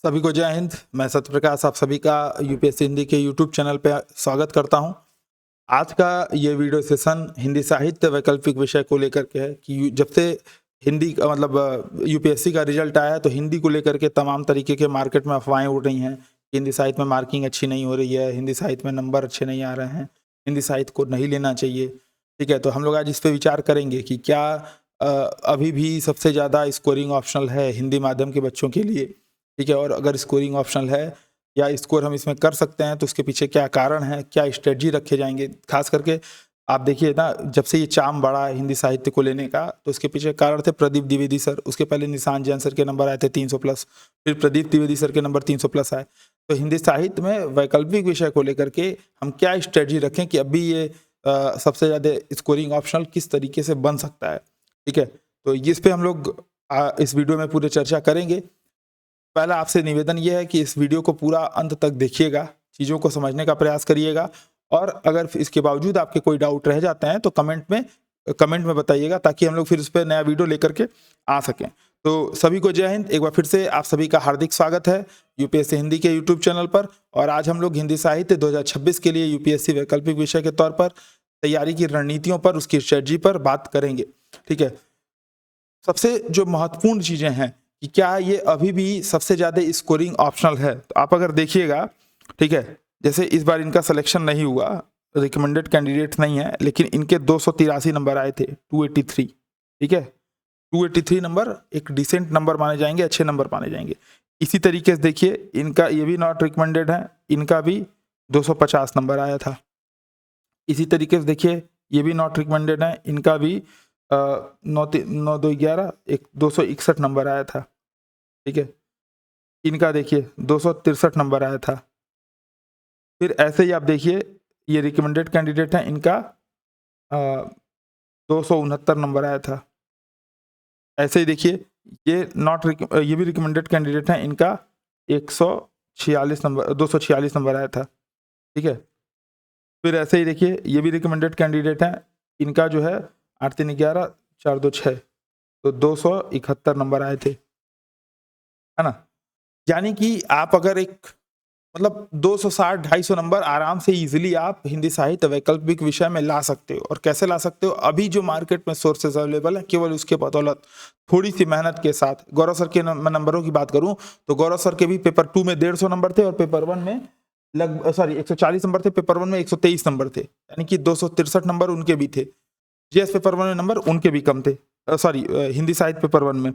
सभी को जय हिंद। मैं सत्यप्रकाश आप सभी का यूपीएससी हिंदी के यूट्यूब चैनल पे स्वागत करता हूं। आज का ये वीडियो सेशन हिंदी साहित्य वैकल्पिक विषय को लेकर के है कि जब से हिंदी का मतलब यूपीएससी का रिजल्ट आया तो हिंदी को लेकर के तमाम तरीके के मार्केट में अफवाहें उड़ रही हैं कि हिंदी साहित्य में मार्किंग अच्छी नहीं हो रही है, हिंदी साहित्य में नंबर अच्छे नहीं आ रहे हैं, हिंदी साहित्य को नहीं लेना चाहिए। ठीक है, तो हम लोग आज इस पर विचार करेंगे कि क्या अभी भी सबसे ज़्यादा स्कोरिंग ऑप्शनल है हिंदी माध्यम के बच्चों के लिए। ठीक है, और अगर स्कोरिंग ऑप्शनल है या स्कोर हम इसमें कर सकते हैं तो उसके पीछे क्या कारण है, क्या स्ट्रेटजी रखे जाएंगे। खास करके आप देखिए ना, जब से ये चाम बढ़ा है हिंदी साहित्य को लेने का तो उसके पीछे कारण थे प्रदीप द्विवेदी सर। उसके पहले निशान जैन सर के नंबर आए थे 300 प्लस, फिर प्रदीप द्विवेदी सर के नंबर 300 प्लस आए। तो हिंदी साहित्य में वैकल्पिक विषय को लेकर के हम क्या स्ट्रेटजी रखें कि अभी ये सबसे ज़्यादा स्कोरिंग ऑप्शनल किस तरीके से बन सकता है। ठीक है, तो इस पे हम लोग इस वीडियो में पूरी चर्चा करेंगे। पहला आपसे निवेदन यह है कि इस वीडियो को पूरा अंत तक देखिएगा, चीज़ों को समझने का प्रयास करिएगा, और अगर इसके बावजूद आपके कोई डाउट रह जाते हैं तो कमेंट में बताइएगा ताकि हम लोग फिर उस पर नया वीडियो लेकर के आ सकें। तो सभी को जय हिंद। एक बार फिर से आप सभी का हार्दिक स्वागत है यूपीएससी हिंदी के यूट्यूब चैनल पर। और आज हम लोग हिंदी साहित्य 2026 के लिए यूपीएससी वैकल्पिक विषय के तौर पर तैयारी की रणनीतियों पर, उसकी स्ट्रेटजी पर बात करेंगे। ठीक है, सबसे जो महत्वपूर्ण चीज़ें हैं कि क्या ये अभी भी सबसे ज़्यादा स्कोरिंग ऑप्शनल है। तो आप अगर देखिएगा, ठीक है, जैसे इस बार इनका सिलेक्शन नहीं हुआ, रिकमेंडेड कैंडिडेट नहीं है, लेकिन इनके 283 नंबर आए थे, 283। ठीक है, 283 नंबर एक डिसेंट नंबर माने जाएंगे, अच्छे नंबर माने जाएंगे। इसी तरीके से देखिए इनका ये भी नॉट रिकमेंडेड है, इनका भी 250 नंबर आया था। इसी तरीके से देखिए ये भी नॉट रिकमेंडेड है, इनका भी 9 2 11 एक 261 नंबर आया था। ठीक है, इनका देखिए 263 नंबर आया था। फिर ऐसे ही आप देखिए ये रिकमेंडेड कैंडिडेट है, इनका 269 नंबर आया था। ऐसे ही देखिए ये भी रिकमेंडेड कैंडिडेट है, इनका 246 नंबर आया था। ठीक है, फिर ऐसे ही देखिए ये भी रिकमेंडेड कैंडिडेट है, इनका जो है 8 3 11 4 2 6 तो 271 नंबर आए थे, है ना। यानी कि आप अगर एक मतलब 260 250 नंबर आराम से इजीली आप हिंदी साहित्य वैकल्पिक विषय में ला सकते हो। और कैसे ला सकते हो, अभी जो मार्केट में सोर्सेज अवेलेबल है केवल उसके बदौलत थोड़ी सी मेहनत के साथ। गौरव सर के नंबरों की बात करूं तो गौरव सर के भी पेपर 2 में 150 नंबर थे और पेपर 1 में 140 नंबर थे, पेपर 1 में 123 नंबर थे, यानी कि 263 नंबर उनके भी थे। जीएस पेपर 1 में नंबर उनके भी कम थे, हिंदी साहित्य पेपर 1 में।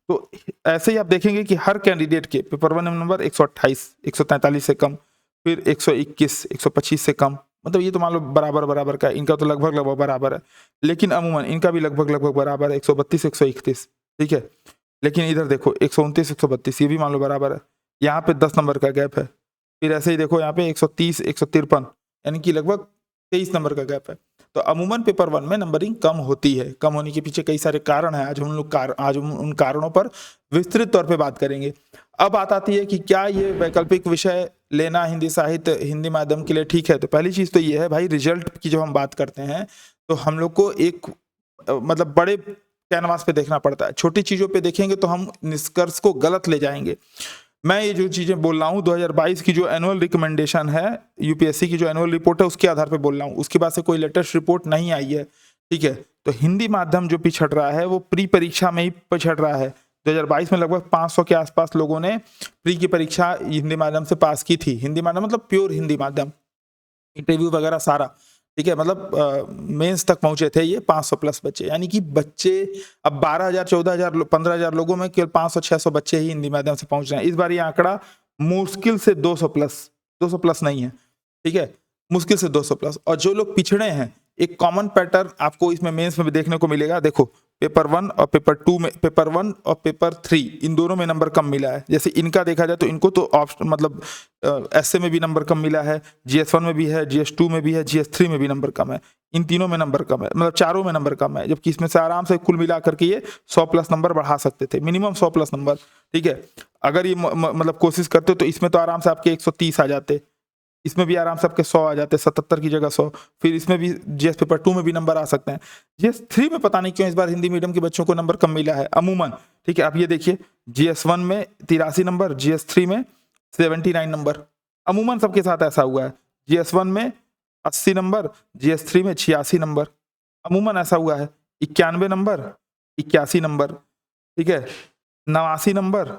तो ऐसे ही आप देखेंगे कि हर कैंडिडेट के पेपर 1 में नंबर 128 143 से कम, फिर 121 125 से कम, मतलब ये तो मान लो बराबर का है। इनका तो लगभग बराबर है, लेकिन अमूमन इनका भी लगभग बराबर है, 132 131। ठीक है, लेकिन इधर देखो 129 132, ये भी मान लो बराबर है, यहाँ पे 10 नंबर का गैप है। फिर ऐसे ही देखो यहाँ पे 130 153, यानी कि लगभग 23 नंबर का गैप है। तो अमूमन पेपर 1 में नंबरिंग कम होती है। कम होने के पीछे कई सारे कारण हैं, आज हम उन कारणों पर विस्तृत तौर पे बात करेंगे। अब बात आती है कि क्या ये वैकल्पिक विषय लेना हिंदी साहित्य हिंदी माध्यम के लिए ठीक है। तो पहली चीज तो ये है भाई, रिजल्ट की जब हम बात करते हैं तो हम लोग को एक मतलब बड़े कैनवास पे देखना पड़ता है। छोटी चीजों पे देखेंगे तो हम निष्कर्ष को गलत ले जाएंगे। मैं ये जो चीज़ें बोल रहा हूँ 2022 की जो एनुअल रिकमेंडेशन है, यूपीएससी की जो एनुअल रिपोर्ट है उसके आधार पे बोल रहा हूँ, उसके बाद से कोई लेटेस्ट रिपोर्ट नहीं आई है। ठीक है, तो हिंदी माध्यम जो पिछड़ रहा है वो प्री परीक्षा में ही पिछड़ रहा है। 2022 में लगभग 500 के आसपास लोगों ने प्री की परीक्षा हिंदी माध्यम से पास की थी। हिंदी माध्यम मतलब प्योर हिंदी माध्यम, इंटरव्यू वगैरह सारा। ठीक है, मतलब मेंस तक पहुंचे थे ये 500 प्लस बच्चे, यानी कि बच्चे अब 12,000 14,000 15,000 लोगों में केवल 500-600 बच्चे ही हिंदी माध्यम से पहुंच रहे हैं। इस बार ये आंकड़ा मुश्किल से 200 प्लस नहीं है। ठीक है, मुश्किल से 200 प्लस। और जो लोग पिछड़े हैं, एक कॉमन पैटर्न आपको इसमें मेंस में भी देखने को मिलेगा। देखो पेपर 1 और पेपर 2 में, पेपर 1 और पेपर 3 इन दोनों में नंबर कम मिला है। जैसे इनका देखा जाए तो इनको तो ऑप्शन मतलब एसए में भी नंबर कम मिला है, जीएस 1 में भी है, जीएस 2 में भी है, जीएस 3 में भी नंबर कम है। इन तीनों में नंबर कम है, मतलब चारों में नंबर कम है, जबकि इसमें से आराम से कुल मिला करके ये 100 प्लस नंबर बढ़ा सकते थे, मिनिमम 100 प्लस नंबर। ठीक है, अगर ये मतलब कोशिश करते तो इसमें तो आराम से आपके 130 आ जाते। इसमें भी आराम से आपके 100 आ जाते हैं, 77 की जगह 100। फिर इसमें भी जीएस पेपर 2 में भी नंबर आ सकते हैं। जीएस 3 में पता नहीं क्यों इस बार हिंदी मीडियम के बच्चों को नंबर कम मिला है अमूमन। ठीक है, आप ये देखिए जीएस 1 में 83 नंबर, जीएस 3 में 79 नंबर, अमूमन सबके साथ ऐसा हुआ है। जीएस 1 में 80 नंबर, जीएस 3 में 86 नंबर, अमूमन ऐसा हुआ है। 91 नंबर, 81 नंबर, ठीक है, 89 नंबर,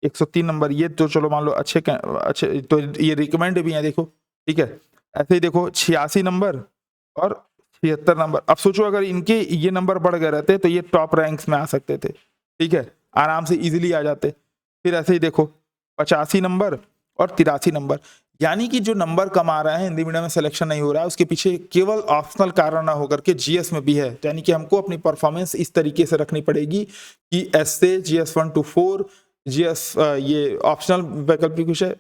103 नंबर। ये तो चलो मान लो अच्छे तो ये रिकमेंड भी है, देखो। ठीक है, ऐसे ही देखो 86 नंबर और 76 नंबर। अब सोचो अगर इनके ये नंबर बढ़ गए रहते तो ये टॉप रैंक्स में आ सकते थे। ठीक है, आराम से इजीली आ जाते। फिर ऐसे ही देखो 85 नंबर और 83 नंबर। यानी कि जो नंबर कम आ रहे हैं, हिंदी मीडियम में सिलेक्शन नहीं हो रहा है, उसके पीछे केवल ऑप्शनल कारण ना होकर के जीएस में भी है। यानी कि हमको अपनी परफॉर्मेंस इस तरीके से रखनी पड़ेगी कि एसए जीएस 1 to 4, जीएस ये ऑप्शनल वैकल्पिक विषय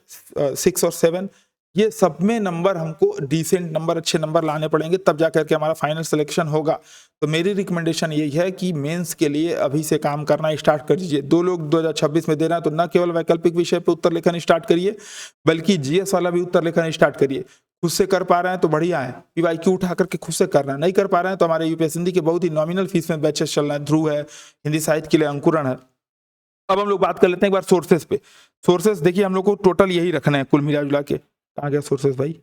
6 और 7, ये सब में नंबर हमको डिसेंट नंबर, अच्छे नंबर लाने पड़ेंगे, तब जाकर के हमारा फाइनल सिलेक्शन होगा। तो मेरी रिकमेंडेशन यही है कि मेंस के लिए अभी से काम करना स्टार्ट कर दीजिए। 2 लोग 2026 में दे रहे हैं तो न केवल वैकल्पिक विषय पे उत्तर लेखन स्टार्ट करिए, बल्कि जीएस वाला भी उत्तर लेखन स्टार्ट करिए। खुद से कर पा रहे हैं तो बढ़िया है, पीवाईक्यू उठा करके खुद से कर रहे हैं। नहीं कर पा रहे हैं तो हमारे यूपीएससी हिंदी के बहुत ही नॉमिनल फीस में बैचेस चल रहे हैं। ध्रुव है, हिंदी साहित्य के लिए अंकुरण है। अब हम लोग बात कर लेते हैं एक बार सोर्सेस पे। सोर्सेस देखिए हम लोग को टोटल यही रखना है कुल मिला जुला के। कहाँ गया सोर्सेस भाई?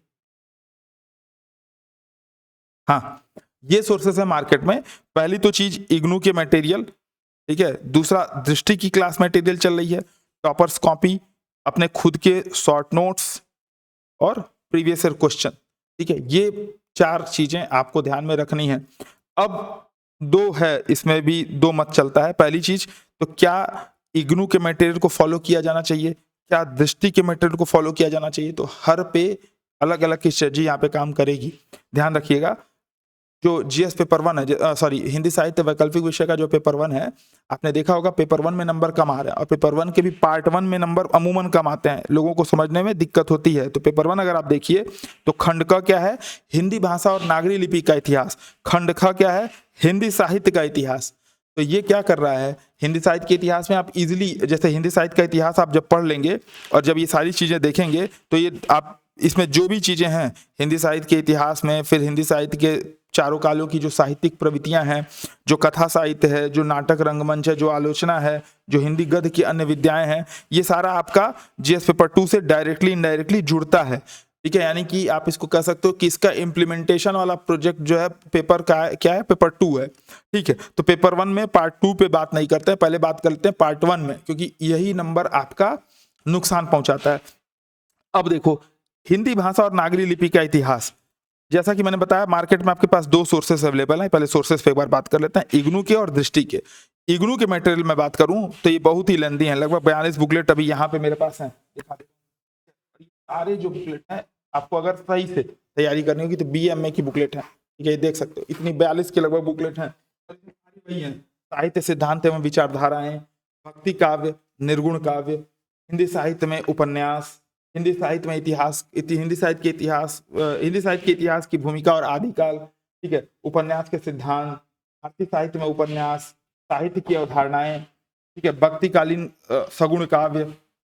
हाँ, ये सोर्सेस है मार्केट में। पहली तो चीज इग्नू के मटेरियल, ठीक है। दूसरा दृष्टि की क्लास मटेरियल चल रही है, टॉपर्स कॉपी, अपने खुद के शॉर्ट नोट्स और प्रीवियस ईयर क्वेश्चन। ठीक है, ये 4 चीजें आपको ध्यान में रखनी है। अब 2 है, इसमें भी 2 मत चलता है। पहली चीज तो क्या इग्नू के मटेरियल को फॉलो किया जाना चाहिए, क्या दृष्टि के मटेरियल को फॉलो किया जाना चाहिए? तो हर पे अलग अलग की स्ट्रेटजी यहाँ पे काम करेगी। ध्यान रखिएगा, जो जीएस पेपर 1 है, सॉरी हिंदी साहित्य वैकल्पिक विषय का जो पेपर 1 है, आपने देखा होगा पेपर 1 में नंबर कम आ रहा है, और पेपर 1 के भी पार्ट 1 में नंबर अमूमन कम आते हैं, लोगों को समझने में दिक्कत होती है। तो पेपर 1 अगर आप देखिए तो खंड क क्या है? हिंदी भाषा और नागरी लिपि का इतिहास। खंड ख क्या है? हिंदी साहित्य का इतिहास। तो ये क्या कर रहा है, हिंदी साहित्य के इतिहास में आप इजीली, जैसे हिंदी साहित्य का इतिहास आप जब पढ़ लेंगे और जब ये सारी चीजें देखेंगे तो ये आप इसमें जो भी चीजें हैं हिंदी साहित्य के इतिहास में, फिर हिंदी साहित्य के चारों कालों की जो साहित्यिक प्रवृत्तियां हैं, जो कथा साहित्य है, जो नाटक रंगमंच है, जो आलोचना है, जो हिंदी गद्य की अन्य विद्याएं हैं, ये सारा आपका जीएस पेपर 2 से डायरेक्टली इनडायरेक्टली जुड़ता है। ठीक है, यानी कि आप इसको कह सकते हो कि इसका इम्प्लीमेंटेशन वाला प्रोजेक्ट जो है पेपर का क्या है? पेपर 2 है। ठीक है, तो पेपर 1 में पार्ट 2 पे बात नहीं करते हैं, पहले बात करते हैं पार्ट 1 में, क्योंकि यही नंबर आपका नुकसान पहुंचाता है। अब देखो हिंदी भाषा और नागरी लिपि का इतिहास, जैसा कि मैंने बताया मार्केट में आपके पास 2 सोर्सेस अवेलेबल हैं। पहले सोर्सेस पे एक बार बात कर लेते हैं, इग्नू के और दृष्टि के। इग्नू के मटेरियल में बात करूं तो ये बहुत ही लेंथी है, लगभग 42 बुकलेट अभी यहाँ पे मेरे पास हैं। सारे जो बुकलेट हैं आपको अगर सही से तैयारी करनी होगी तो बीएमए की बुकलेट है। ठीक है, ये देख सकते हो, इतनी 42 के लगभग बुकलेट हैं। साहित्य सिद्धांत एवं विचारधाराएं, भक्ति काव्य, निर्गुण काव्य, हिंदी साहित्य में उपन्यास, हिंदी साहित्य में इतिहास, हिंदी साहित्य के इतिहास, हिंदी साहित्य के इतिहास की भूमिका और आदिकाल। ठीक है, उपन्यास के सिद्धांत, भारतीय साहित्य में उपन्यास, साहित्य की अवधारणाएं। ठीक है, भक्तिकालीन सगुण काव्य,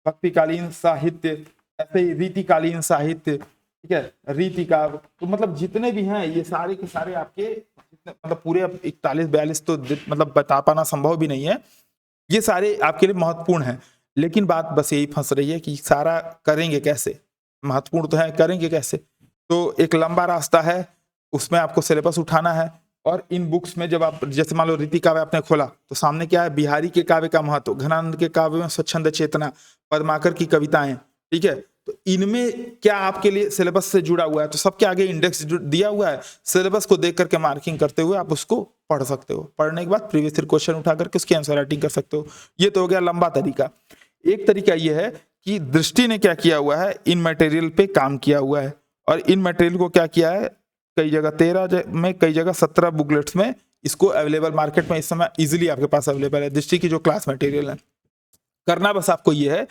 भक्तिकालीन साहित्य, ऐसे ही रीतिकालीन साहित्य। ठीक है, रीति काव्य। तो मतलब जितने भी हैं ये सारे के सारे आपके, मतलब पूरे 41-42 तो मतलब बता पाना संभव भी नहीं है, ये सारे आपके लिए महत्वपूर्ण हैं। लेकिन बात बस यही फंस रही है कि सारा करेंगे कैसे? महत्वपूर्ण तो है, करेंगे कैसे? तो एक लंबा रास्ता है, उसमें आपको सिलेबस उठाना है। और इन बुक्स में जब आप, जैसे मान लो रीति काव्य आपने खोला तो सामने क्या है? बिहारी के काव्य का महत्व, घनानंद के काव्य में स्वच्छंद चेतना, पद्माकर की कविताएं। ठीक है, तो इनमें क्या आपके लिए सिलेबस से जुड़ा हुआ है? तो सबके आगे इंडेक्स दिया हुआ है, सिलेबस को देख करके मार्किंग करते हुए आप उसको पढ़ सकते हो। पढ़ने के बाद प्रीवियस ईयर क्वेश्चन उठा करके उसकी आंसर राइटिंग कर सकते हो। ये तो हो गया लंबा तरीका। एक तरीका ये है कि दृष्टि ने क्या किया हुआ है, इन मटेरियल पे काम किया हुआ है, और इन मटेरियल को क्या किया है, कई जगह 13 में, कई जगह 17 बुकलेट्स में इसको अवेलेबल मार्केट में इस समय इजीली आपके पास अवेलेबल है। दृष्टि की जो क्लास मटेरियल है, करना बस आपको ये है,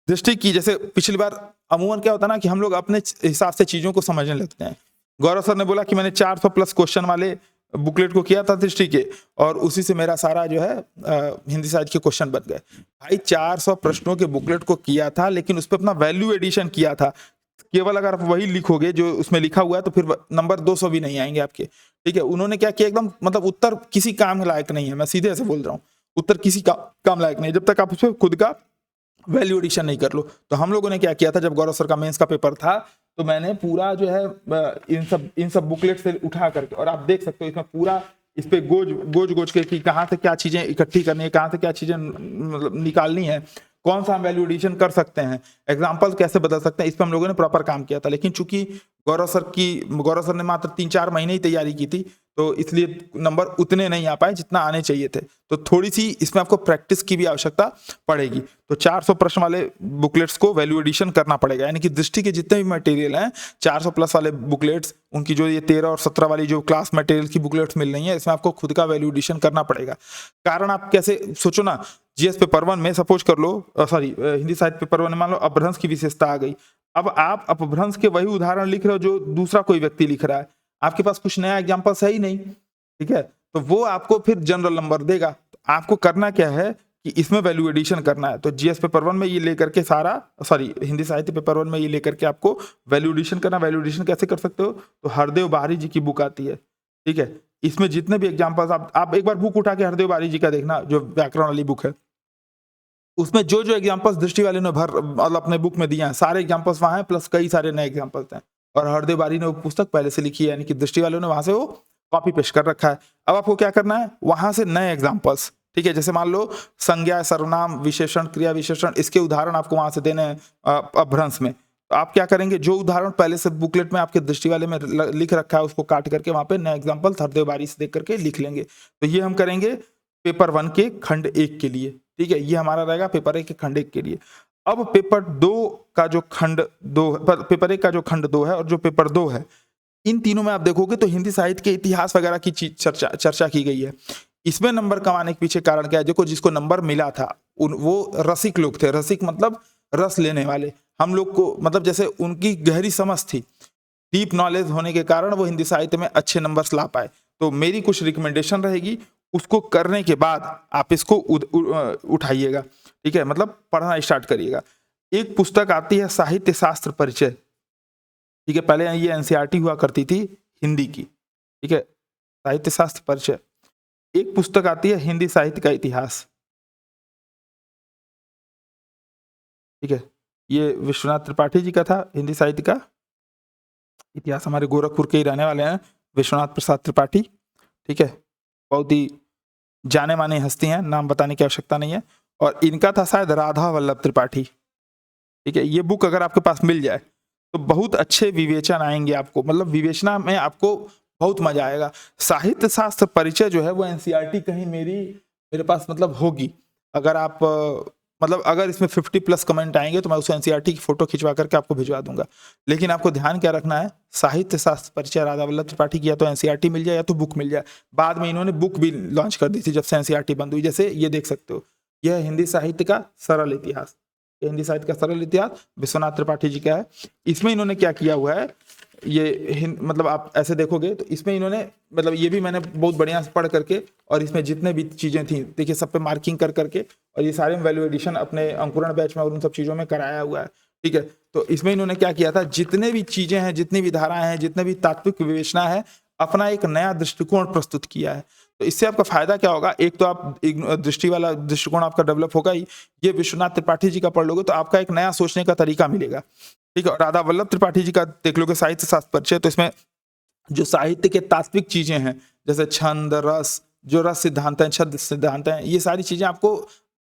दृष्टि की, जैसे पिछली बार अमूमन क्या होता है ना कि हम लोग अपने हिसाब से चीजों को समझने लगते हैं। गौरव सर ने बोला कि मैंने 400 प्लस क्वेश्चन वाले बुकलेट को किया था दृष्टि के, और उसी से मेरा सारा जो है हिंदी साहित्य के क्वेश्चन बन गए। भाई 400 प्रश्नों के बुकलेट को किया था, लेकिन उस पर अपना वैल्यू एडिशन किया था। केवल अगर आप वही लिखोगे जो उसमें लिखा हुआ है तो फिर नंबर 200 भी नहीं आएंगे आपके। ठीक है, उन्होंने क्या किया, एकदम मतलब उत्तर किसी काम लायक नहीं है, मैं सीधे ऐसे बोल रहा हूँ, उत्तर किसी काम लायक नहीं है जब तक आप उसमें खुद का वैल्यू एडिशन नहीं कर लो। तो हम लोगों ने क्या किया था, जब गौरव सर का मेंस का पेपर था तो मैंने पूरा जो है इन सब बुकलेट से उठा करके, और आप देख सकते हो इसमें पूरा इस पे गोज के कि कहाँ से क्या चीजें इकट्ठी करनी है, कहाँ से क्या चीजें मतलब निकालनी है, कौन सा हम वैल्यू एडिशन कर सकते हैं, एग्जाम्पल कैसे बदल सकते हैं, इस पर हम लोगों ने प्रॉपर काम किया था। लेकिन चूंकि गौरव सर ने मात्र 3-4 महीने ही तैयारी की थी, तो इसलिए नंबर उतने नहीं आ पाए जितना आने चाहिए थे। तो थोड़ी सी इसमें आपको प्रैक्टिस की भी आवश्यकता पड़ेगी। तो 400 प्रश्न वाले बुकलेट्स को वैल्यू एडिशन करना पड़ेगा, यानी कि दृष्टि के जितने भी मटेरियल हैं 400 प्लस वाले बुकलेट्स, उनकी जो ये 13 और 17 वाली जो क्लास मटेरियल की बुकलेट्स मिल रही है, इसमें आपको खुद का वैल्यू एडिशन करना पड़ेगा। कारण आप कैसे सोचो ना, जीएस पेपर 1 में सपोज कर लो, सॉरी हिंदी साहित्य पेपर 1 में मान लो अपभ्रंश की विशेषता आ गई। अब आप अपभ्रंश के वही उदाहरण लिख रहे हो जो दूसरा कोई व्यक्ति लिख रहा है, आपके पास कुछ नया एग्जाम्पल्स है ही नहीं। ठीक है, तो वो आपको फिर जनरल नंबर देगा। तो आपको करना क्या है कि इसमें वैल्यू एडिशन करना है। तो जीएस पेपर 1 में ये लेकर के सारा, सॉरी हिंदी साहित्य पेपर 1 में ये लेकर के आपको वैल्यू एडिशन करना। वैल्यू एडिशन कैसे कर सकते हो, तो हरदेव बाहरी जी की बुक आती है। ठीक है, इसमें जितने भी एग्जाम्पल्स आप एक बार बुक उठा के हरदेव बाहरी जी का देखना, जो व्याकरण वाली बुक है, उसमें जो जो एग्जाम्पल्स दृष्टि वाले ने मतलब अपने बुक में दिए हैं, सारे एग्जाम्पल्स वहां हैं, प्लस कई सारे नए एग्जाम्पल्स हैं। और हरदेव बारी ने वो पुस्तक पहले से लिखी है, यानी कि दृष्टि वालों ने वहां से वो कॉपी पेस्ट कर रखा है। अब आपको क्या करना है, वहां से नए एग्जाम्पल्स, ठीक है, जैसे मान लो संज्ञा, सर्वनाम, विशेषण, क्रिया विशेषण, इसके उदाहरण आपको वहां से देने हैं अपभ्रंश में। तो आप क्या करेंगे, जो उदाहरण पहले से बुकलेट में आपके दृष्टि वाले में लिख रखा है उसको काट करके वहां पे नए एग्जाम्पल हरदेव बारी से देख करके लिख लेंगे। तो ये हम करेंगे पेपर 1 के खंड 1 के लिए। ठीक है, ये हमारा रहेगा पेपर 1 के खंड 1 के लिए। अब पेपर 2 का जो खंड 2, पेपर 1 का जो खंड 2 है और जो पेपर 2 है, इन तीनों में आप देखोगे तो हिंदी साहित्य के इतिहास वगैरह की चर्चा की गई है। इसमें नंबर कमाने के पीछे कारण क्या है, देखो जिसको नंबर मिला था वो रसिक लोग थे। रसिक मतलब रस लेने वाले। हम लोग को मतलब जैसे उनकी गहरी समझ थी, डीप नॉलेज होने के कारण वो हिंदी साहित्य में अच्छे नंबर्स ला पाए। तो मेरी कुछ रिकमेंडेशन रहेगी, उसको करने के बाद आप इसको उठाइएगा। ठीक है, मतलब पढ़ना स्टार्ट करिएगा। एक पुस्तक आती है साहित्य शास्त्र परिचय। ठीक है, पहले ये एनसीईआरटी हुआ करती थी हिंदी की। ठीक है, साहित्य शास्त्र परिचय। एक पुस्तक आती है हिंदी साहित्य का इतिहास। ठीक है, ये विश्वनाथ त्रिपाठी जी का था, हिंदी साहित्य का इतिहास। हमारे गोरखपुर के ही रहने वाले हैं विश्वनाथ प्रसाद त्रिपाठी। ठीक है, बहुत ही जाने माने हस्ती हैं, नाम बताने की आवश्यकता नहीं है। और इनका था शायद राधा वल्लभ त्रिपाठी। ठीक है, ये बुक अगर आपके पास मिल जाए तो बहुत अच्छे विवेचन आएंगे आपको, मतलब विवेचना में आपको बहुत मजा आएगा। साहित्य शास्त्र परिचय जो है वो एनसीईआरटी कहीं मेरे पास मतलब होगी। अगर आप मतलब अगर इसमें 50 प्लस कमेंट आएंगे तो मैं उस एनसीईआरटी की फोटो खिंचवा करके आपको भिजवा दूंगा। लेकिन आपको ध्यान क्या रखना है, साहित्य शास्त्र परिचय राधा वल्लभ त्रिपाठी की या तो एनसीईआरटी मिल जाए या तो बुक मिल जाए। बाद में इन्होंने बुक भी लॉन्च कर दी थी जब से एनसीईआरटी बंद हुई। जैसे ये देख सकते हो, यह हिंदी साहित्य का सरल इतिहास, हिंदी साहित्य का सरल इतिहास विश्वनाथ त्रिपाठी जी का है। इसमें इन्होंने क्या किया हुआ है, ये मतलब आप ऐसे देखोगे तो इसमें इन्होंने मतलब ये भी मैंने बहुत बढ़िया से पढ़ करके, और इसमें जितने भी चीजें थी देखिए सब पे मार्किंग कर करके, और ये सारे वैल्यू एडिशन अपने अंकुरण बैच में और उन सब चीजों में कराया हुआ है। ठीक है, तो इसमें इन्होंने क्या किया था, जितने भी चीजें हैं, जितनी भी धाराएं हैं, जितने भी तात्विक विवेचना है, अपना एक नया दृष्टिकोण प्रस्तुत किया है। तो इससे आपका फायदा क्या होगा, एक तो आप दृष्टि वाला दृष्टिकोण आपका डेवलप होगा ही। ये विश्वनाथ त्रिपाठी जी का पढ़ लोगे तो आपका एक नया सोचने का तरीका मिलेगा। ठीक है, राधा वल्लभ त्रिपाठी जी का देख लोगे साहित्य शास्त्र परिचय, तो इसमें जो साहित्य के तात्विक चीजें हैं, जैसे छंद, रस, जो रस सिद्धांत है, छंद सिद्धांत है, ये सारी चीजें आपको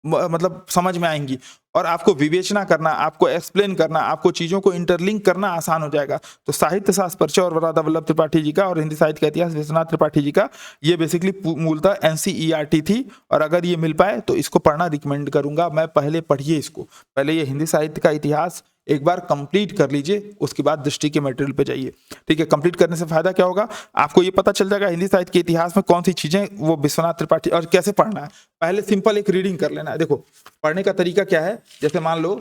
मतलब समझ में आएंगी। और आपको विवेचना करना, आपको एक्सप्लेन करना, आपको चीजों को इंटरलिंक करना आसान हो जाएगा। तो साहित्य शास्त्र परिचय और राधा वल्लभ त्रिपाठी जी का और हिंदी साहित्य का इतिहास विश्वनाथ त्रिपाठी जी का, ये बेसिकली मूलतः एनसीईआरटी थी। और अगर ये मिल पाए तो इसको पढ़ना रिकमेंड करूंगा मैं। पहले पढ़िए इसको, पहले ये हिंदी साहित्य का इतिहास एक बार कंप्लीट कर लीजिए, उसके बाद दृष्टि के मटेरियल पे जाइए। ठीक है, कंप्लीट करने से फायदा क्या होगा, आपको ये पता चल जाएगा हिंदी साहित्य के इतिहास में कौन सी चीजें वो विश्वनाथ त्रिपाठी, और कैसे पढ़ना है। पहले सिंपल एक रीडिंग कर लेना है। देखो पढ़ने का तरीका क्या है, जैसे मान लो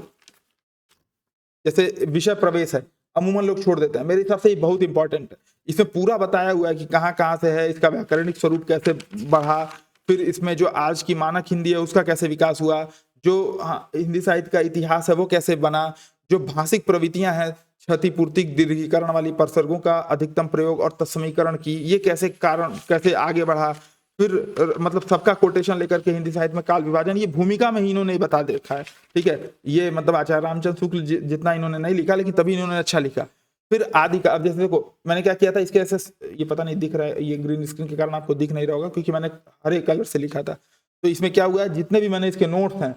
जैसे विषय प्रवेश है, अमूमन लोग छोड़ देते हैं, मेरे हिसाब से ये बहुत इंपॉर्टेंट है। इसमें पूरा बताया हुआ है कि कहाँ कहाँ से है, इसका व्याकरणिक स्वरूप कैसे बढ़ा, फिर इसमें जो आज की मानक हिंदी है उसका कैसे विकास हुआ, जो हिंदी साहित्य का इतिहास है वो कैसे बना, जो भाषिक प्रवृत्तियां हैं क्षतिपूर्ति दीर्घीकरण वाली प्रसर्गों का अधिकतम प्रयोग और तत्समीकरण की, ये कैसे कारण कैसे आगे बढ़ा। फिर मतलब सबका कोटेशन लेकर के हिंदी साहित्य में काल विभाजन, ये भूमिका में ही इन्होंने बता देखा है, ठीक है। ये मतलब आचार्य रामचंद्र शुक्ल जितना इन्होंने नहीं लिखा, लेकिन तभी इन्होंने अच्छा लिखा। फिर आदि का, अब जैसे देखो मैंने क्या किया था, इसके ऐसे ये पता नहीं दिख रहा है, ये ग्रीन स्क्रीन के कारण आपको दिख नहीं रहा होगा क्योंकि मैंने हरे कलर से लिखा था। तो इसमें क्या हुआ है, जितने भी मैंने इसके नोट्स हैं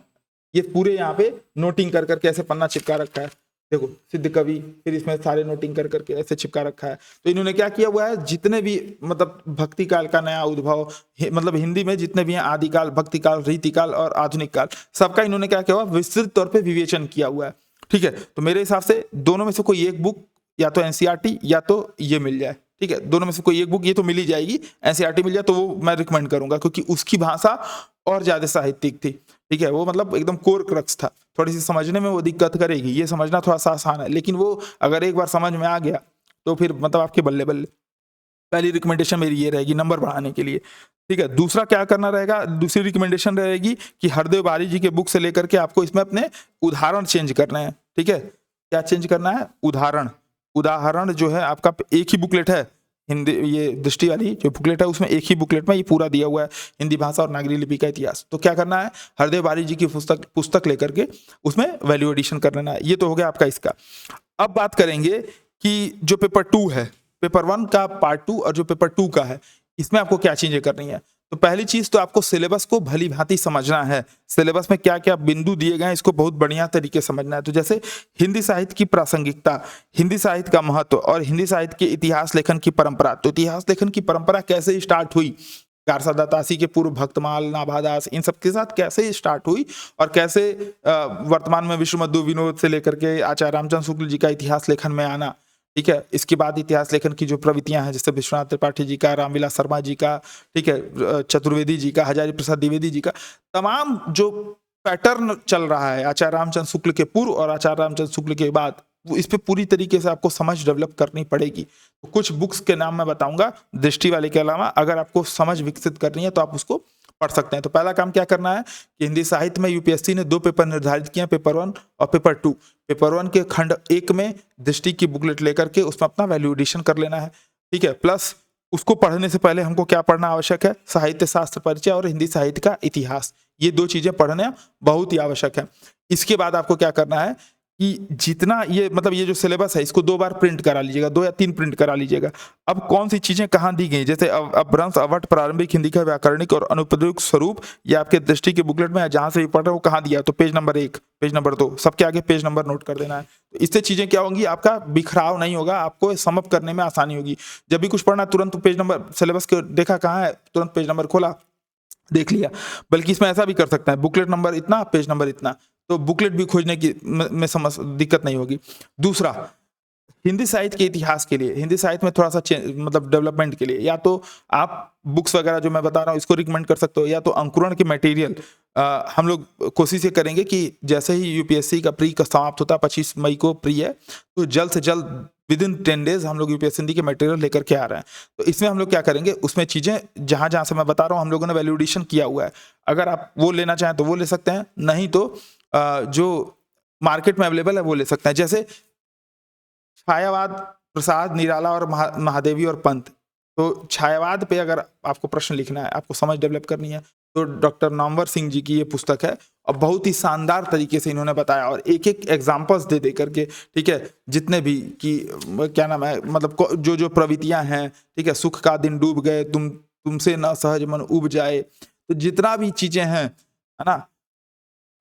ये पूरे यहाँ पे नोटिंग कर करके ऐसे पन्ना चिपका रखा है। देखो सिद्ध कवि, फिर इसमें सारे नोटिंग कर करके ऐसे चिपका रखा है। तो इन्होंने क्या किया हुआ है, जितने भी मतलब भक्ति काल का नया उद्भव, मतलब हिंदी में जितने भी हैं आदिकाल, भक्ति काल, रीतिकाल और आधुनिक काल, सबका इन्होंने क्या किया हुआ, विस्तृत तौर पर विवेचन किया हुआ है, ठीक है। तो मेरे हिसाब से दोनों में से कोई एक बुक, या तो एनसीईआरटी या तो ये मिल जाए, ठीक है। दोनों में से कोई एक बुक, ये तो मिल ही जाएगी, एनसीईआरटी मिल जाए तो वो मैं रिकमेंड करूंगा क्योंकि उसकी भाषा और ज्यादा साहित्यिक थी, ठीक है। वो मतलब एकदम कोर क्रक्स था, थोड़ी सी समझने में वो दिक्कत करेगी, ये समझना थोड़ा सा आसान है, लेकिन वो अगर एक बार समझ में आ गया तो फिर मतलब आपके बल्ले बल्ले। पहली रिकमेंडेशन मेरी ये रहेगी नंबर बढ़ाने के लिए, ठीक है। दूसरा क्या करना रहेगा, दूसरी रिकमेंडेशन रहेगी कि हरदेव बारी जी के बुक से लेकर के आपको इसमें अपने उदाहरण चेंज करने हैं, ठीक है। क्या चेंज करना है, उदाहरण जो है आपका एक ही बुकलेट है हिंदी, ये दृष्टि वाली जो बुकलेट है उसमें एक ही बुकलेट में ये पूरा दिया हुआ है, हिंदी भाषा और नागरी लिपि का इतिहास। तो क्या करना है, हरदेव बारी जी की पुस्तक लेकर के उसमें वैल्यू एडिशन कर लेना है। ये तो हो गया आपका इसका। अब बात करेंगे कि जो पेपर 2 है, पेपर 1 का पार्ट 2 और जो पेपर 2 का है, इसमें आपको क्या चीजें करनी है। तो पहली चीज तो आपको सिलेबस को भली भांति समझना है, सिलेबस में क्या क्या बिंदु दिए गए हैं इसको बहुत बढ़िया तरीके से समझना है। तो जैसे हिंदी साहित्य की प्रासंगिकता, हिंदी साहित्य का महत्व और हिंदी साहित्य के इतिहास लेखन की परंपरा। तो इतिहास लेखन की परंपरा कैसे स्टार्ट हुई, गारसा दातासी के पूर्व भक्तमाल, नाभादास, इन सब के साथ कैसे स्टार्ट हुई और कैसे वर्तमान में विश्वमधु विनोद से लेकर के आचार्य रामचंद्र शुक्ल जी का इतिहास लेखन में आना, ठीक है। इसके बाद इतिहास लेखन की जो प्रवृत्तियां हैं, जैसे विश्वनाथ त्रिपाठी जी का, रामविलास शर्मा जी का, ठीक है, चतुर्वेदी जी का, हजारी प्रसाद द्विवेदी जी का, तमाम जो पैटर्न चल रहा है आचार्य रामचंद्र शुक्ल के पूर्व और आचार्य रामचंद्र शुक्ल के बाद, वो इस पे पूरी तरीके से आपको समझ डेवलप करनी पड़ेगी। तो कुछ बुक्स के नाम मैं बताऊंगा दृष्टि वाले के अलावा, अगर आपको समझ विकसित करनी है तो आप उसको पढ़ सकते हैं। तो पहला काम क्या करना है कि हिंदी साहित्य में यूपीएससी ने 2 पेपर निर्धारित किए हैं, पेपर 1 और पेपर 2। पेपर 1 के खंड 1 में दृष्टि की बुकलेट लेकर के उसमें अपना वैल्यू एडिशन कर लेना है, ठीक है। प्लस उसको पढ़ने से पहले हमको क्या पढ़ना आवश्यक है, साहित्य शास्त्र परिचय और हिंदी साहित्य का इतिहास, ये 2 चीजें पढ़ना बहुत ही आवश्यक है। इसके बाद आपको क्या करना है कि जितना ये मतलब ये जो सिलेबस है इसको 2 बार प्रिंट करा लीजिएगा, 2 या 3 प्रिंट करा लीजिएगा। अब कौन सी चीजें कहाँ दी गई, जैसे अपभ्रंश, अवट, प्रारंभिक हिंदी का व्याकरणिक और अनुपयुक्त स्वरूप, ये आपके दृष्टि के बुकलेट में जहां से भी पढ़ रहे हो वो कहाँ दिया, तो पेज नंबर 1, पेज नंबर 2, सबके आगे पेज नंबर नोट कर देना है। तो इससे चीजें क्या होंगी, आपका बिखराव नहीं होगा, आपको समअप करने में आसानी होगी। जब भी कुछ पढ़ना तुरंत पेज नंबर, सिलेबस के देखा कहाँ है, तुरंत पेज नंबर खोला देख लिया। बल्कि इसमें ऐसा भी कर सकता है, बुकलेट नंबर इतना, पेज नंबर इतना, तो बुकलेट भी खोजने की में दिक्कत नहीं होगी। दूसरा, हिंदी साहित्य के इतिहास के लिए, हिंदी साहित्य में थोड़ा सा मतलब डेवलपमेंट के लिए, या तो आप बुक्स वगैरह जो मैं बता रहा हूँ इसको रिकमेंड कर सकते हो, या तो अंकुरण के मटेरियल हम लोग कोशिश ये करेंगे कि जैसे ही यूपीएससी का प्री का समाप्त होता है, 25 मई को प्री है, तो जल्द से जल्द विदिन 10 डेज हम लोग यूपीएससी हिंदी के मटेरियल लेकर के आ रहे हैं। तो इसमें हम लोग क्या करेंगे, उसमें चीजें जहां जहां से मैं बता रहा हूँ हम लोगों ने वैल्यूएडिशन किया हुआ है, अगर आप वो लेना चाहें तो वो ले सकते हैं, नहीं तो जो मार्केट में अवेलेबल है वो ले सकते हैं। जैसे छायावाद, प्रसाद, निराला और महादेवी और पंत। तो छायावाद पे अगर आपको प्रश्न लिखना है, आपको समझ डेवलप करनी है, तो डॉक्टर नामवर सिंह जी की ये पुस्तक है और बहुत ही शानदार तरीके से इन्होंने बताया और एक एक एग्जांपल्स दे दे करके, ठीक है, जितने भी कि क्या नाम है, मतलब जो जो प्रवृत्तियां हैं, ठीक है, सुख का दिन डूब गए, तुमसे न सहज मन उब जाए, तो जितना भी चीजें हैं, है ना,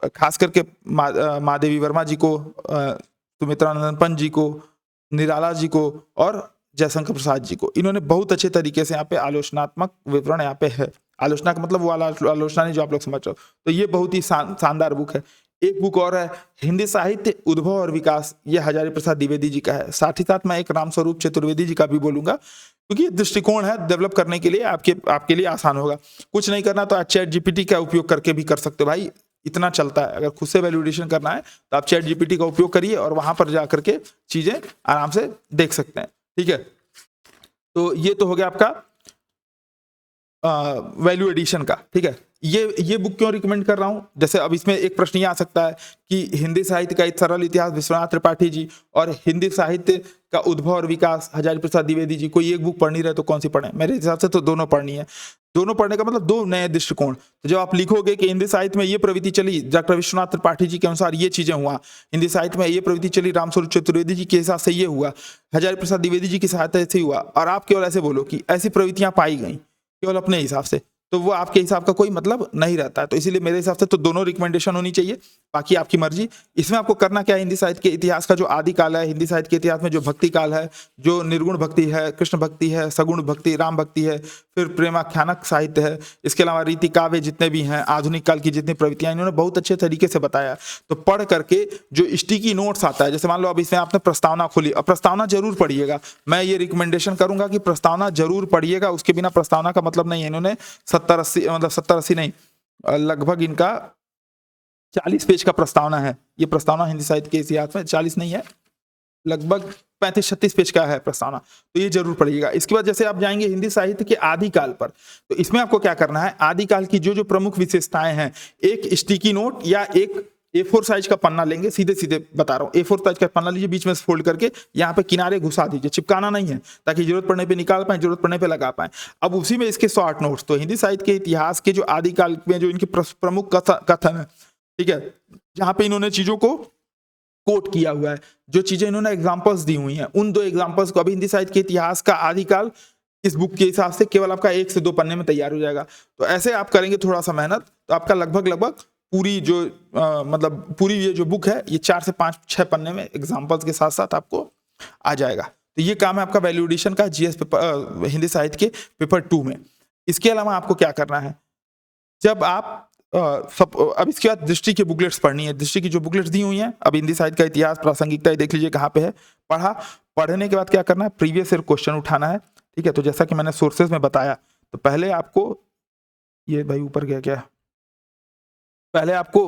खास करके महादेवी वर्मा जी को, सुमित्रानंदन पंत जी को, निराला जी को और जयशंकर प्रसाद जी को, इन्होंने बहुत अच्छे तरीके से यहाँ पे आलोचनात्मक विवरण यहाँ पे है। आलोचना का मतलब वो आलोचना नहीं जो आप लोग समझ रहे हो। तो ये बहुत ही शानदार बुक है। एक बुक और है, हिंदी साहित्य उद्भव और विकास, ये हजारी प्रसाद द्विवेदी जी का है। साथ ही साथ मैं एक रामस्वरूप चतुर्वेदी जी का भी बोलूंगा, क्योंकि दृष्टिकोण है डेवलप करने के लिए, आपके लिए आसान होगा। कुछ नहीं करना तो चैट जीपीटी का उपयोग करके भी कर सकते हो भाई, इतना चलता है। अगर खुद से वैल्यूएडिशन करना है तो आप चैट जीपीटी का उपयोग करिए और वहां पर जाकर के चीजें आराम से देख सकते हैं, ठीक है। तो ये तो हो गया आपका वैल्यू एडिशन का, ठीक है। ये बुक क्यों रिकमेंड कर रहा हूँ, जैसे अब इसमें एक प्रश्न ये आ सकता है कि हिंदी साहित्य का एक सरल इतिहास विश्वनाथ त्रिपाठी जी और हिंदी साहित्य का उद्भव और विकास हजारी प्रसाद द्विवेदी जी, कोई एक बुक पढ़नी रहे तो कौन सी पढ़े? मेरे हिसाब से तो दोनों पढ़नी है। दोनों पढ़ने का मतलब दो नए दृष्टिकोण। तो जब आप लिखोगे कि हिंदी साहित्य में ये प्रवृत्ति चली, डॉक्टर विश्वनाथ त्रिपाठी जी के अनुसार ये चीजें हुआ, हिंदी साहित्य में ये प्रवृत्ति चली, रामस्वरूप चतुर्वेदी जी के हिसाब से ये हुआ, हजारी प्रसाद द्विवेदी जी की सहायता से हुआ, और आप केवल ऐसे बोलो कि ऐसी प्रवृत्तियां पाई गई केवल अपने हिसाब से, तो वो आपके हिसाब का कोई मतलब नहीं रहता है। तो इसीलिए मेरे हिसाब से तो दोनों रिकमेंडेशन होनी चाहिए, बाकी आपकी मर्जी। इसमें आपको करना क्या है, हिंदी साहित्य के इतिहास का जो आदि काल है, हिंदी साहित्य के इतिहास में जो भक्ति काल है, जो निर्गुण भक्ति है, कृष्ण भक्ति है, सगुण भक्ति, राम भक्ति है, फिर प्रेमाख्यानक साहित्य है, इसके अलावा रीति काव्य जितने भी हैं, आधुनिक काल की जितनी प्रवृत्तियां, इन्होंने बहुत अच्छे तरीके से बताया। तो पढ़ करके जो स्टिकी नोट्स आता है, जैसे मान लो अब इसमें आपने प्रस्तावना खोली, अब प्रस्तावना जरूर पढ़िएगा। मैं ये रिकमेंडेशन करूंगा कि प्रस्तावना जरूर पढ़िएगा, उसके बिना प्रस्तावना का मतलब नहीं है। इन्होंने 70-80 नहीं, लगभग इनका 40 पेज का प्रस्तावना है। ये प्रस्तावना हिंदी साहित्य के इतिहास में 40 नहीं है, लगभग 35-36 पेज का है प्रस्तावना, तो ये जरूर पढ़िएगा। इसके बाद जैसे आप जाएंगे हिंदी साहित्य के आदिकाल पर, तो इसमें आपको क्या करना है, आदिकाल की जो प्रमुख विशेषताएं हैं, एक स्टिकी नोट या एक A4 साइज का पन्ना लेंगे, सीधे सीधे बता रहा हूँ, A4 साइज का पन्ना लीजिए, बीच में से फोल्ड करके यहाँ पे किनारे घुसा दीजिए, चिपकाना नहीं है, ताकि जरूरत पड़ने पे निकाल पाए, जरूरत पड़ने पे लगा पाए। अब उसी में इसके शॉर्ट नोट्स, तो हिंदी साहित्य के इतिहास के जो आदिकाल में जो इनके प्रमुख कथन है, ठीक है, जहां पे इन्होंने चीजों को कोट किया हुआ है, जो चीजें इन्होंने एग्जांपल्स दी हुई हैं, उन 2 एग्जांपल्स को अभी हिंदी साहित्य के इतिहास का आदिकाल इस बुक के हिसाब से केवल आपका 1 से 2 पन्ने में तैयार हो जाएगा। तो ऐसे आप करेंगे थोड़ा सा मेहनत, तो आपका लगभग पूरी जो मतलब पूरी ये जो बुक है, ये 4 से 5-6 पन्ने में एग्जांपल्स के साथ साथ आपको आ जाएगा। तो ये काम है आपका वैल्यू एडिशन का जीएस पेपर, हिंदी साहित्य के पेपर 2 में। इसके अलावा आपको क्या करना है, जब आप अब इसके बाद दृष्टि की बुकलेट्स पढ़नी है। दृष्टि की जो बुकलेट्स दी हुई हैं, अब हिंदी साहित्य का इतिहास, प्रासंगिकता, देख लीजिए कहाँ पे है, पढ़ने के बाद क्या करना है, प्रीवियस ईयर क्वेश्चन उठाना है। ठीक है, तो जैसा कि मैंने सोर्सेज में बताया, तो पहले आपको ये भाई ऊपर गया क्या, पहले आपको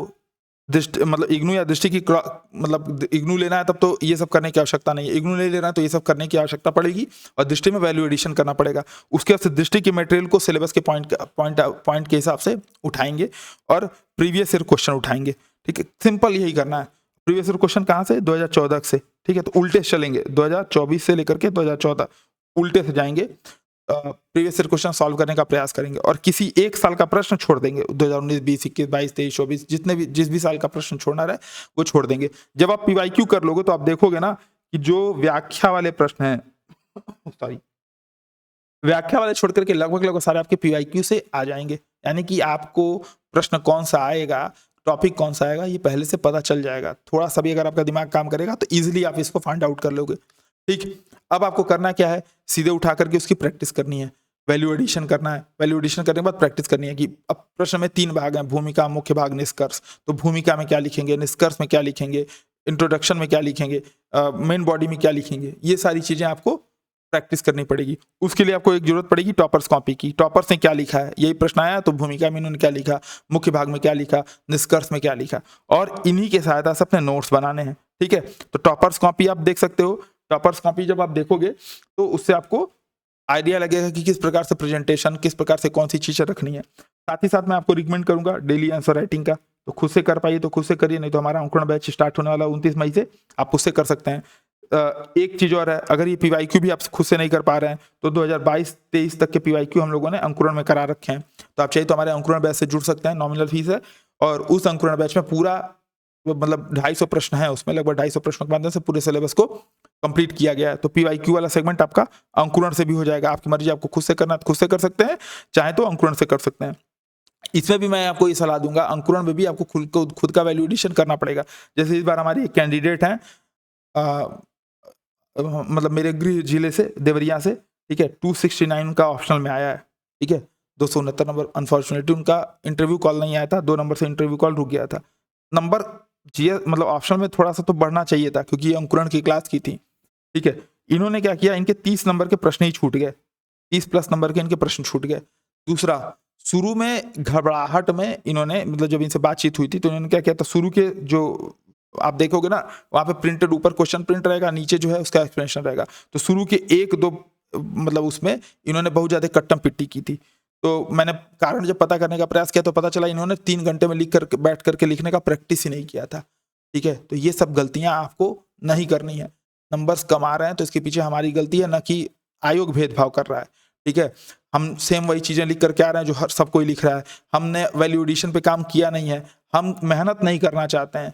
दृष्टि मतलब इग्नू या दृष्टि की मतलब इग्नू लेना है, तब तो ये सब करने की आवश्यकता नहीं है। इग्नू नहीं लेना है तो ये सब करने की आवश्यकता पड़ेगी, और दृष्टि में वैल्यू एडिशन करना पड़ेगा। उसके बाद दृष्टि के मटेरियल को सिलेबस के पॉइंट के हिसाब से उठाएंगे और प्रीवियस ईयर क्वेश्चन उठाएंगे। ठीक है, सिंपल यही करना है। प्रीवियस ईयर क्वेश्चन कहाँ से, 2014 से। ठीक है, तो उल्टे चलेंगे, 2024 से लेकर के 2014 उल्टे से जाएंगे, प्रीवियस ईयर क्वेश्चन सॉल्व करने का प्रयास करेंगे, और किसी एक साल का प्रश्न छोड़ देंगे, 2019, 20, 21, 22, 23, 24, जिस भी साल का प्रश्न छोड़ना रहे वो छोड़ देंगे। जब आप पीवाईक्यू कर लोगे तो आप देखोगे ना कि जो व्याख्या वाले प्रश्न हैं सॉरी व्याख्या वाले छोड़ करके लगभग सारे आपके पीवाईक्यू से आ जाएंगे। यानी कि आपको प्रश्न कौन सा आएगा, टॉपिक कौन सा आएगा, ये पहले से पता चल जाएगा। थोड़ा सा भी अगर आपका दिमाग काम करेगा तो इजिली आप इसको फाइंड आउट कर लोगे। ठीक, अब आपको करना क्या है, सीधे उठा करके उसकी प्रैक्टिस करनी है, वैल्यू एडिशन करना है। वैल्यू एडिशन करने के बाद प्रैक्टिस करनी है कि अब प्रश्न में 3 भाग हैं, भूमिका, मुख्य भाग, निष्कर्ष। तो भूमिका में क्या लिखेंगे, निष्कर्ष में क्या लिखेंगे, इंट्रोडक्शन में क्या लिखेंगे, मेन बॉडी में क्या लिखेंगे, ये सारी चीजें आपको प्रैक्टिस करनी पड़ेगी। उसके लिए आपको एक जरूरत पड़ेगी टॉपर्स कॉपी की। टॉपर्स ने क्या लिखा है, यही प्रश्न आया तो भूमिका में इन्होंने क्या लिखा, मुख्य भाग में क्या लिखा, निष्कर्ष में क्या लिखा, और इन्हीं के सहायता से अपने नोट्स बनाने हैं। ठीक है, तो टॉपर्स कॉपी आप देख सकते हो। टॉपर्स कॉपी जब आप देखोगे तो उससे आपको आइडिया लगेगा कि किस प्रकार से प्रेजेंटेशन, किस प्रकार से कौन सी चीजें रखनी है। साथ ही साथ मैं आपको रिकमेंड करूंगा डेली आंसर राइटिंग का, तो खुद से कर पाइए तो खुद से करिए, नहीं तो हमारा अंकुरण बैच स्टार्ट होने वाला 29 मई से, आप उससे कर सकते हैं। एक चीज और है, अगर ये पीवाईक्यू भी आप खुद से नहीं कर पा रहे हैं तो 2022-23 तक के पीवाईक्यू हम लोगों ने अंकुरण में करा रखे हैं, तो आप चाहिए तो हमारे अंकुरण बैच से जुड़ सकते हैं। नॉमिनल फीस है, और उस अंकुरण बैच में पूरा मतलब 250 प्रश्न है, उसमें लगभग 250 प्रश्नों के माध्यम से पूरे सिलेबस को कंप्लीट किया गया है। तो पीवाईक्यू वाला सेगमेंट आपका अंकुरण से भी हो जाएगा। आपकी मर्जी, आपको खुद से करना है तो खुद से कर सकते हैं, चाहे तो अंकुरण से कर सकते हैं। इसमें भी मैं आपको ये सलाह दूंगा, अंकुरण में भी आपको खुद का वैल्यू एडिशन करना पड़ेगा। जैसे इस बार हमारी एक कैंडिडेट है, मतलब मेरे गृह जिले से, देवरिया से। ठीक है, 269 का ऑप्शनल में आया है। ठीक है, 269 नंबर। अनफॉर्चुनेटली उनका इंटरव्यू कॉल नहीं आया था, 2 नंबर से इंटरव्यू कॉल रुक गया था। नंबर जीएस मतलब ऑप्शनल में थोड़ा सा तो बढ़ना चाहिए था, क्योंकि ये अंकुरण की क्लास की थी। ठीक है, इन्होंने क्या किया, इनके 30 नंबर के प्रश्न ही छूट गए, 30+ नंबर के इनके प्रश्न छूट गए। दूसरा, शुरू में घबराहट में इन्होंने, मतलब जब इनसे बातचीत हुई थी तो इन्होंने क्या किया था, शुरू के जो आप देखोगे ना वहां पे प्रिंटेड ऊपर क्वेश्चन प्रिंट रहेगा, नीचे जो है उसका एक्सप्लेनेशन रहेगा। तो शुरू के 1-2 मतलब उसमें इन्होंने बहुत ज्यादा कट्टम पिट्टी की थी। तो मैंने कारण जब पता करने का प्रयास किया तो पता चला इन्होंने 3 घंटे में लिख कर बैठ करके लिखने का प्रैक्टिस ही नहीं किया था। ठीक है, तो ये सब गलतियां आपको नहीं करनी है। नंबर्स कम आ रहे हैं तो इसके पीछे हमारी गलती है, ना कि आयोग भेदभाव कर रहा है। ठीक है, हम सेम वही चीजें लिख करके आ रहे हैं जो हर सब कोई लिख रहा है। हमने वैल्यू एडिशन पे काम किया नहीं है, हम मेहनत नहीं करना चाहते हैं।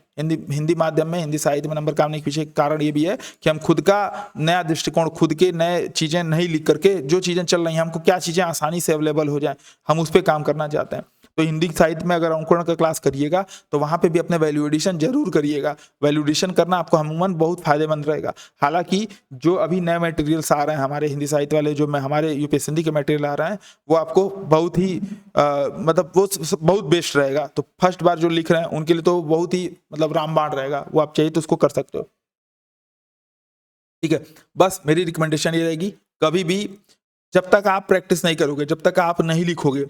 हिंदी माध्यम में, हिंदी साहित्य में नंबर कम नहीं के पीछे कारण ये भी है कि हम खुद का नया दृष्टिकोण, खुद के नए चीजें नहीं लिख करके जो चीजें चल रही हैं, हमको क्या चीजें आसानी से अवेलेबल हो जाए, हम उस पर काम करना चाहते हैं। तो हिंदी साहित्य में अगर अंकुरण का क्लास करिएगा तो वहां पे भी अपने वैल्यू एडिशन जरूर करिएगा। वैल्यू एडिशन करना आपको अमूमन बहुत फायदेमंद रहेगा। हालांकि जो अभी नए मटेरियल्स आ रहे हैं हमारे हिंदी साहित्य वाले, जो हमारे यूपीएससी हिंदी के मटेरियल आ रहे हैं, वो आपको बहुत ही मतलब वो बहुत बेस्ट रहेगा। तो फर्स्ट बार जो लिख रहे हैं उनके लिए तो बहुत ही मतलब रामबाण रहेगा, वो आप चाहिए तो उसको कर सकते हो। ठीक है, बस मेरी रिकमेंडेशन ये रहेगी, कभी भी जब तक आप प्रैक्टिस नहीं करोगे, जब तक आप नहीं लिखोगे,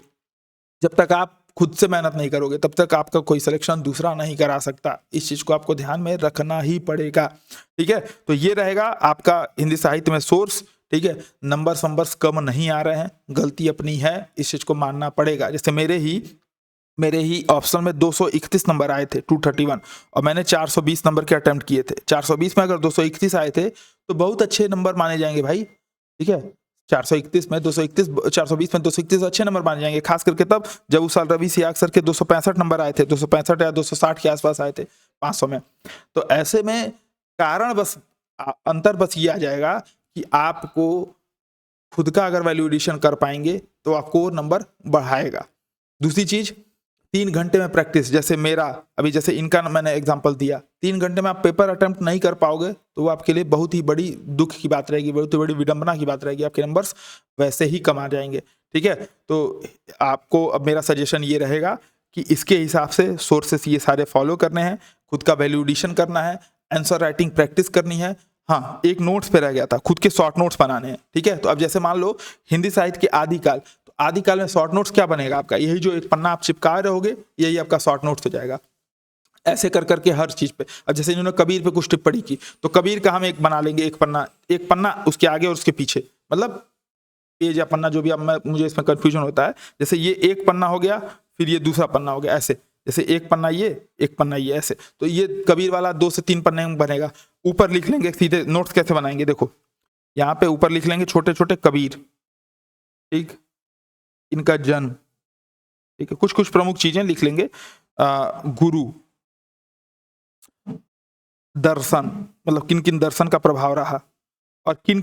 जब तक आप खुद से मेहनत नहीं करोगे, तब तक आपका कोई सिलेक्शन दूसरा नहीं करा सकता। इस चीज को आपको ध्यान में रखना ही पड़ेगा। ठीक है, तो ये रहेगा आपका हिंदी साहित्य में सोर्स। ठीक है, नंबर्स कम नहीं आ रहे हैं, गलती अपनी है, इस चीज को मानना पड़ेगा। जैसे मेरे ही ऑप्शन में 231 नंबर आए थे 231, और मैंने 420 नंबर के अटेम्प्ट किए थे। 420 में अगर 231 आए थे तो बहुत अच्छे नंबर माने जाएंगे भाई। ठीक है, 431 में 231, 420 में 231 अच्छे नंबर माने जाएंगे, खास करके तब जब उस साल रवि सियाग सर के 265 नंबर आए थे, 265 या 260 के आसपास आए थे 500 में। तो ऐसे में कारण बस अंतर बस ये आ जाएगा कि आपको खुद का अगर वैल्यू एडिशन कर पाएंगे तो आपको नंबर बढ़ाएगा। दूसरी चीज, 3 घंटे में प्रैक्टिस, जैसे मेरा अभी, जैसे इनका मैंने एग्जांपल दिया, 3 घंटे में आप पेपर अटेम्प्ट नहीं कर पाओगे तो वो आपके लिए बहुत ही बड़ी दुख की बात रहेगी, बहुत ही बड़ी विडंबना की बात रहेगी। आपके नंबर्स वैसे ही कम आ जाएंगे। ठीक है, तो आपको अब मेरा सजेशन ये रहेगा कि इसके हिसाब से सोर्सेस ये सारे फॉलो करने हैं, खुद का वैल्यू एडिशन करना है, आंसर राइटिंग प्रैक्टिस करनी है। हाँ, एक नोट्स पे रह गया था, खुद के शॉर्ट नोट्स बनाने हैं। ठीक है, तो अब जैसे मान लो हिंदी साहित्य के आदिकाल, तो आदिकाल में शॉर्ट नोट्स क्या बनेगा आपका, यही जो एक पन्ना आप चिपका रहोगे यही आपका शॉर्ट नोट्स हो जाएगा। ऐसे कर करके हर चीज पे, अब जैसे इन्होंने कबीर पे कुछ टिप्पणी की तो कबीर का हम एक बना लेंगे, एक पन्ना उसके आगे और उसके पीछे, मतलब पेज या पन्ना जो भी, अब मुझे इसमें कंफ्यूजन होता है। जैसे ये एक पन्ना हो गया, फिर ये दूसरा पन्ना हो गया, ऐसे जैसे एक पन्ना ये, एक पन्ना ये, ऐसे। तो ये कबीर वाला 2 से 3 पन्ने में बनेगा। ऊपर लिख लेंगे सीधे, नोट्स कैसे बनाएंगे देखो, यहाँ पे ऊपर लिख लेंगे छोटे छोटे कबीर, ठीक, इनका जन्म, ठीक है, कुछ कुछ प्रमुख चीजें लिख लेंगे, गुरु, दर्शन, मतलब किन किन दर्शन का प्रभाव रहा और किन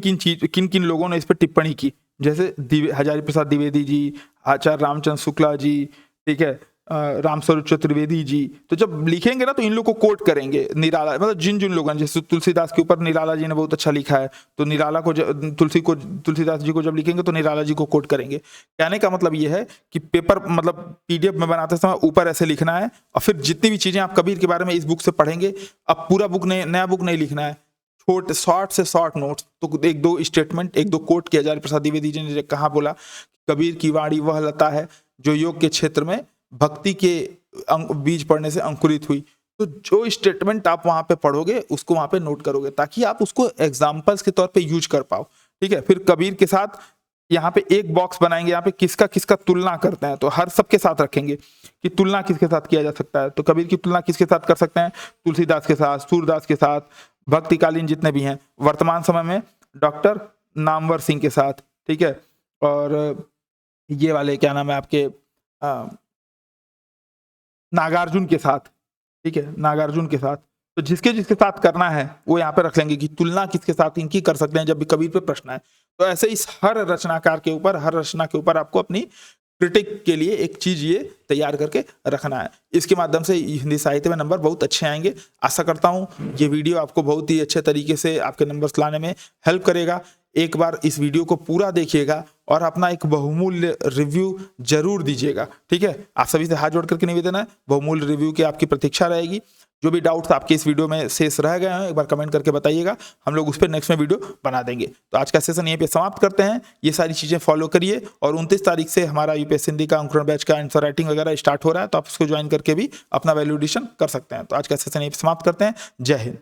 किन लोगों ने इस पर टिप्पणी की, जैसे हजारी प्रसाद द्विवेदी जी, आचार्य रामचंद्र शुक्ला जी, ठीक है, रामस्वरूप चतुर्वेदी जी। तो जब लिखेंगे ना तो इन लोग को कोट करेंगे, निराला, मतलब जिन जिन लोगों ने, जैसे तुलसीदास के ऊपर निराला जी ने बहुत अच्छा लिखा है, तो निराला को तुलसीदास जी को जब लिखेंगे तो निराला जी को कोट करेंगे। कहने का मतलब ये है कि पेपर, मतलब पीडीएफ में बनाते समय ऊपर ऐसे लिखना है, और फिर जितनी भी चीजें आप कबीर के बारे में इस बुक से पढ़ेंगे, अब पूरा बुक नहीं, नया बुक नहीं लिखना है, छोटे शॉर्ट से शॉर्ट नोट्स, तो एक दो स्टेटमेंट, एक दो कोट किया, हजारी प्रसाद द्विवेदी जी ने कहा बोला, कबीर की वाणी वह लता है जो योग के क्षेत्र में भक्ति के बीज पढ़ने से अंकुरित हुई। तो जो स्टेटमेंट आप वहां पे पढ़ोगे उसको वहां पे नोट करोगे, ताकि आप उसको एग्जाम्पल्स के तौर पे यूज कर पाओ। ठीक है, फिर कबीर के साथ यहाँ पे एक बॉक्स बनाएंगे, यहाँ पे किसका किसका तुलना करते हैं, तो हर सबके साथ रखेंगे कि तुलना किसके साथ किया जा सकता है। तो कबीर की तुलना किसके साथ कर सकते हैं, तुलसीदास के साथ, सूरदास के साथ, भक्तिकालीन जितने भी हैं, वर्तमान समय में डॉक्टर नामवर सिंह के साथ, ठीक है, और ये वाले क्या नाम है आपके, नागार्जुन के साथ, ठीक है, नागार्जुन के साथ। तो जिसके जिसके साथ करना है वो यहाँ पे रख लेंगे कि तुलना किसके साथ इनकी कर सकते हैं जब भी कबीर पे प्रश्न है। तो ऐसे इस हर रचनाकार के ऊपर, हर रचना के ऊपर आपको अपनी क्रिटिक के लिए एक चीज ये तैयार करके रखना है। इसके माध्यम से हिंदी साहित्य में नंबर बहुत अच्छे आएंगे। आशा करता हूँ ये वीडियो आपको बहुत ही अच्छे तरीके से आपके नंबर्स लाने में हेल्प करेगा। एक बार इस वीडियो को पूरा देखिएगा और अपना एक बहुमूल्य रिव्यू जरूर दीजिएगा। ठीक है, आप सभी से हाथ जोड़ करके निवेदन है, बहुमूल्य रिव्यू की आपकी प्रतीक्षा रहेगी। जो भी डाउट्स आपके इस वीडियो में शेष रह गए हैं एक बार कमेंट करके बताइएगा, हम लोग उस पर नेक्स्ट में वीडियो बना देंगे। तो आज का सेशन यहीं पे समाप्त करते हैं। ये सारी चीज़ें फॉलो करिए और 29 तारीख से हमारा यूपीएससी हिंदी का अंकुरण बैच का आंसर राइटिंग वगैरह स्टार्ट हो रहा है, तो आप उसको ज्वाइन करके भी अपना वैल्यू एडिशन कर सकते हैं। तो आज का सेशन यहीं पे समाप्त करते हैं। जय हिंद।